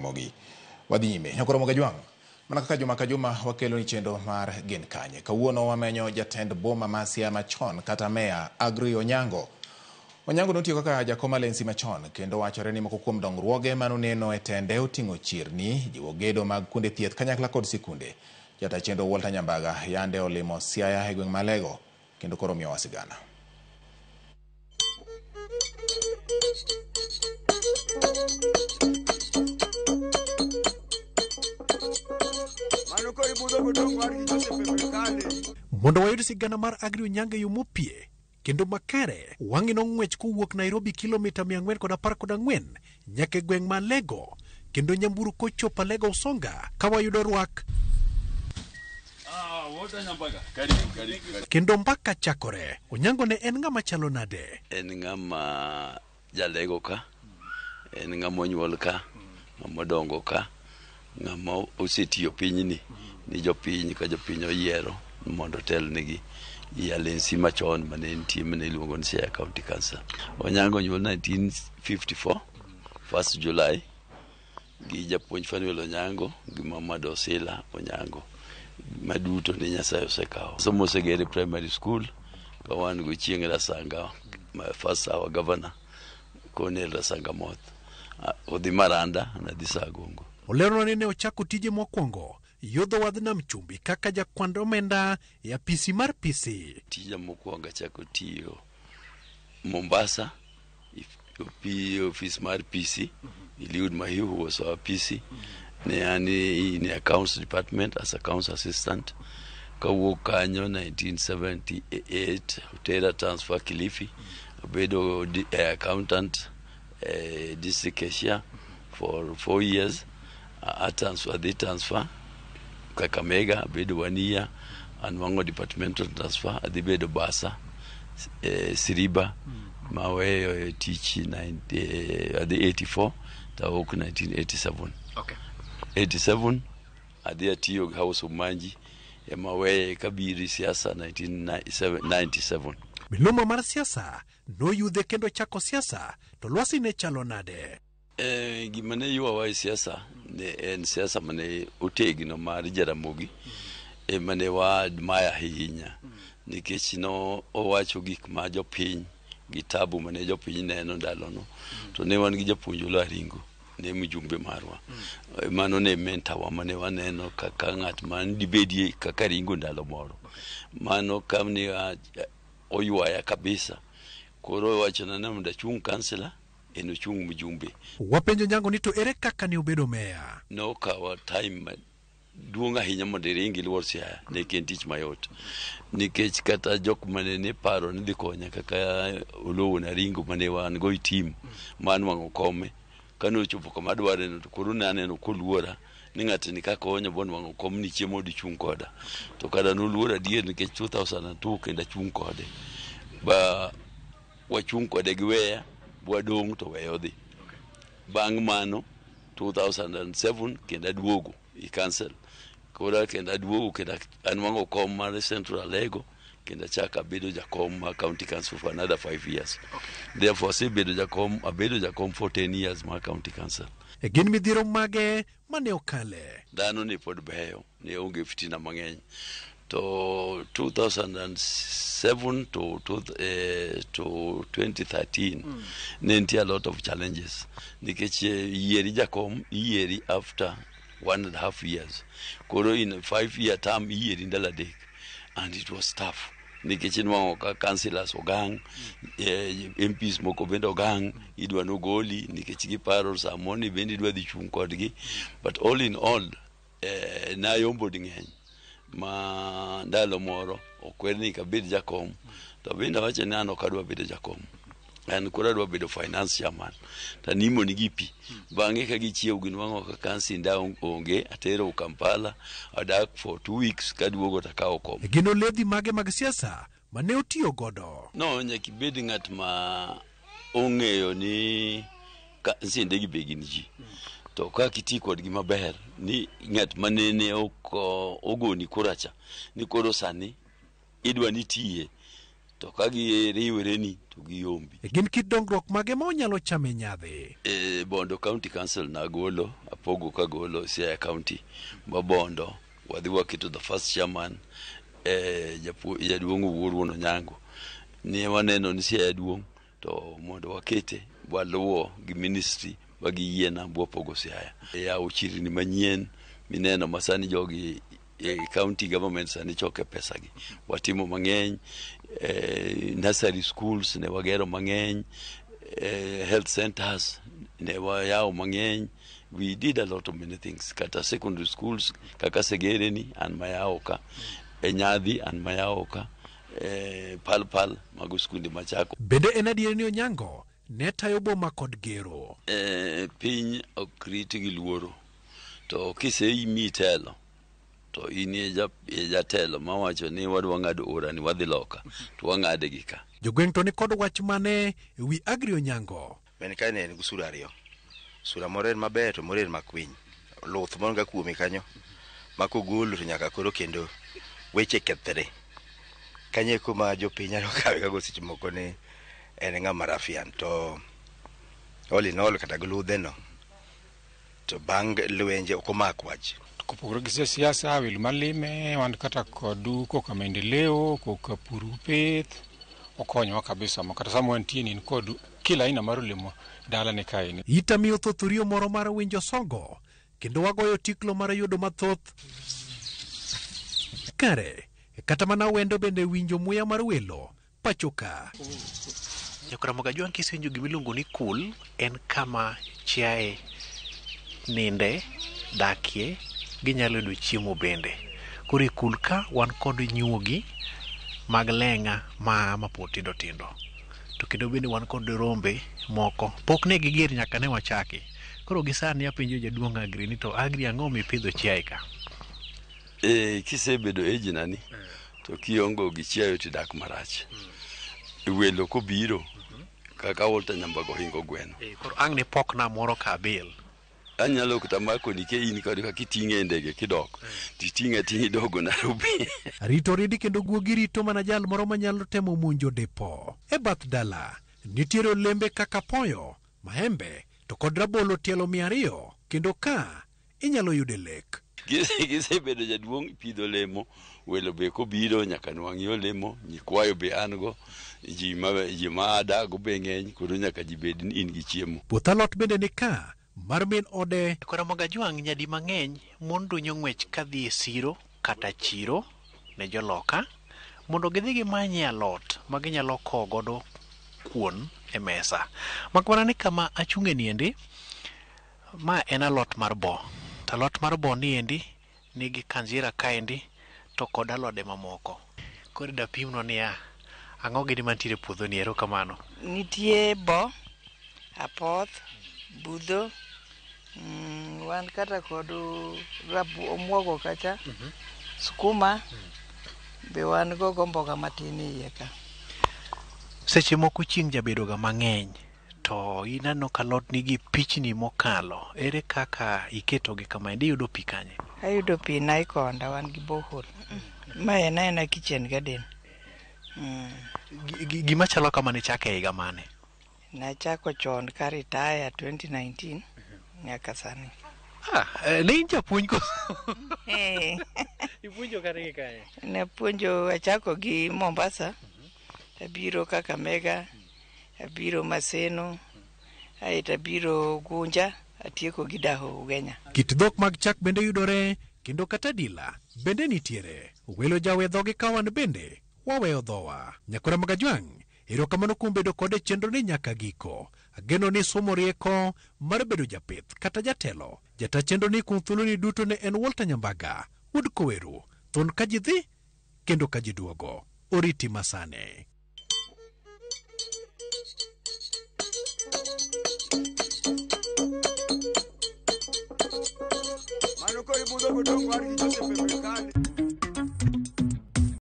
Jaramogi. Wadhi nyime. Nyakoro Mogajwang'. Mana kaka juma ka juma wakelo ni chendo mar Gin Kanye. Kawuono wamenyo jatend boma ma Siaya machon kata meya Aggrey Onyango. Onyango notiyo kaka jakom Alensi machon kendo wachore ni moko kuom dongruoge manoneno e tende oting'o chirni, jiwo gedo mag kuonde thieth kanyakla kod sikunde. Jata chendo Walter Nyambaga yande olimo Siaya e gweng' ma Lego kendo koro miyo wasigana. Mondo wayud sigana mar Aggrey Onyango yo mopie kendo makare, wang'i nong'wech kowuok Nairobi kilomita 414 nyaka gweng' ma Lego kendo nyamburu kochopo Lego Usonga ka wayudo rwak kendo mbaka chakore. Onyango ne en ng'ama chalo nade? En ng'ama jalego ka, en ng'ama onyuol ka, ng'ama odongo ka, ng'ama osetiyo pinyni ni jopiny ka jopiny oyiero mondo otelnegi. Alensi machon mane nitie mane iluongo ni Siaya County Council. Onyango onyuol 1954 1st July gi japuonj Fanuel Onyango gi Mama Dosila Onyango. Maduto ni Nyasaye osekawo. Somo osegere primary school ka wan go Chieng' Rasanga, my first our governor Cornel Rasanga Moth. Odhi Maranda na dhi Sagongo. Olero ni ne ochako tije mokwongo yodho wadh nam chumbi kaka jakwand omenda e apisi mar PC. Tija mokwongo chako tiyo Mombasa, office mar PC. Eliud Mahiu was our PC. In accounts department as accounts assistant. Kawuok kanyo 1978 Utera transfer Kilifi, abedo accountant district cashier for 4 years. Transfer Kakamega abedo 1 year, anwango departmental transfer abedo Basa Siriba maweyo teach 84 tawok 1987. Okay. 87 adhi atiyo House of Manji mawe kabiri siasa 1997. Miluma mar siasa noyudhe kendo chako siasa to lwasi ne chalo nade? Gima ne yuawa siasa ne en siasa mane otegno mar Jaramogi mane wa admire ahinya nikech no owacho gik ma jopiny gitabu mane jopiny neno ndalono to ne wan gi japuonj Olaringo ne mjumbe marwa. Mano ne mentawa mane waneno kaka ng'at man dibedie kaka Ringo ndalo moro. Mano kamni oyuaya kabisa. Koro wachona na mda chung kansela eno chung mjumbe. Wapenjo Onyango ni to ere kaka ni obedo meya? No kawa time duonga hinya mondo ringi luor Siaya ne ken tich mayot. Nikech kata jok mane ne paro ni dhi konya kaka Olowo na Ringo mane wan go team man wango kome. Kano chopo kama dware no koro naneno koluora ni ng'at ni kaka onya bon wango kom ni chiemo di chung koda to kada no luora dier nikech 2002 kenda chung kode ba wachung kode giweya bwadong to weyo dhi. Bang' mano 2007 kenda duogo I cancel kora kenda duogo kenda anwango kom mar Central Lego kenda chaka bedo jakom ma county council for another 5 years. Okay. Therefore abedo jakom for 10 years ma county council. Gin midhiero mage mane okale? Dhano ne pod beyo, ne onge fitina mang'eny. To 2007 to 2013 ne nitie a lot of challenges nikech yieri jakom yieri after 1.5 years. Koro in a 5-year term yieri ndalo adek and it was tough. Nikech nwango ka councillors ogang, MPs moko bende ogang, idwa no goli nikech giparo samoni bende idwa dhi chung kodgi. But all in all na yombo ding'eny ma ndalo moro okwer ni kabed jakom to bende wacho ni an ok adwa bedo jakom. An kora adwa bedo finance chairman. Tanimo ni gipi. Bang'e ka gichiew ginwango ka kansi nda onge atero Kampala adak for 2 weeks kaduogo takawo kom. Gino ledhi mage mag siasa mane otiyo godo? No, nyaki bed ng'at ma ong'eyo ni sinde gi begin ji. To ka kiti kod gima ber ni ng'at manene ok ogoni kuracha ni koro sani idwa ni tiye to ka giriwore ni to giyombi. Gin kit dongruok mage ma onyalo chame nyadhi? Bondo County Council nagolo, apogo kagolo Siaya County. Bondo, wadhi waketo the first chairman, jaduong' Wuoruono Onyango. Ni waneno ni Siaya duong' to mondo wakete waluwo gi ministry bagi yiena bwopogo Siaya. Yawo chirni manyien mineno masani jogi county government sani choke pesa gi. Watimo mang'eny, nursery schools ne wagero mang'eny, health centers ne wayawo mang'eny. We did a lot of many things. Kata secondary schools kaka Segereni an mayawo ka, Nyadhi an mayawo ka, Palpal mago skunde Machako. Bende en adier ni Onyango ne tayo boma kod gero. Piny ok riti gi luoro. To kiseimi telo to ini jatelo mawacho ni wadwa ng'ado ora ni wadhi loka to wang'ade gi ka. Jogweng' to ni kod wach mane ewi Aggrey Onyango. Ben ka ne en gusura ariyo. Sura moro en maber to moro en makwiny. Luth mon ga kuome kanyo. Makogolo to nyaka koro kendo weche kethre. Kanye kuma jopiny nyalo kawe kago seche moko ni en ng'ama rafian to all in all kata gludhe no to bang' lwenje ok omak wach. Kopogore gi siasa wil malime wan kata kodu koka maendeleo koka puru pith okonyowa kabisa makata sama wantie ni kodu kila aina mar olemo dala ne kae. Itamiyo thothurio moro mar winjo songo kendo wagoyo tiklo mar yudo mathoth kare kata mana wendo bende winjo muya mar welo pachoka. Nyakora Jwang kisenjo gimiluongo ni kul en kama chiaye ninde dakie ginyalo yudo chiemo bende. Koro kul ka wan kod nyuogi mag leng'a ma pod tindo tindo. To kendo bende wan kod rombe moko. Pok ne giger nyaka ne wachaki. Koro gisani apenjo jaduong' Aggrey ni to Aggrey ang'o mipidho chiaye ka? Kisebedo ejinani to kiongo gi chiayo tidak marach. Welo kobiro kaka Walter Nyambago hingo gweno. Koro ang' ne pok na moro ka abel. Anyalo kata mako ni ke in kod kiting'e ndege kidok. Titing'e tingi dogo Nairobi. Rito ridi kendo guogi rito mana jal moro manyalo temo munjo depo. E bath dala nitiere olembe kaka poyo, maembe to kod rabolo tielo 200 kendo ka inyalo yude lek. Gisebedo jaduong' pidho olemo, welo be kobiro nyaka nwang'i olemo, nyikwayo be an go, ji ma adago be ng'eny, koro nyaka ji bed ni in gi chiemo. Puoth alot bende ni ka mar min ode. Kora Jwang nyadi mang'eny mon dunyo ng'wech kadhi e siro kata chiro ne joloka mondo gidhi gimanye alot ma ginyalo kowo godo kuon e mesa. Makmana ni kama achung'e niendi, ma en alot mar bo. To alot mar bo niendi nigi kanjira kaendi to kod alode mamoko. Koro dapimno niya ang'o gini mantiere puodho ni, erokamano. Nitie bo, apoth, budho, wan kata kod omuogo kacha, skuma, be wan go mboga matin iye ka. Seche moko chieng' jabedo ga mang'eny to inano kalot nigi pichni mokalo, ere kaka iketo gi kama indi yudo pi kanye? Ayudo pi Naikonda, wan gi borehole. Ma en kitchen garden. Gima chalo kama ne chake higa mane? Nachako chon ka retire 2019 nyaka sani. Ne in japuonj ko? Ipuonjo kare kae? Napuonjo, achako gi Mombasa, abiro Kakamega, abiro Maseno, aeto abiro Gunja, atieko gi Daho Ugenya. Kit dhok mag chak bende yudore kendo kata dila bende nitiere. Welo jawe dhogi kawan bende waweyo dhowa. Nyakora Jwang erokamano kuom bedo kode chenro ni nyaka giko. Ageno ni somo rieko mar bedo japith kata jatelo. Jata chenro ni kuom thuolo ni duto ne en Walter Nyambaga. Ud Koweru, thon ka ji dhi kendo ka ji duogo. Oriti masane. Mano kori budho godong' war gi Joseph Mekane.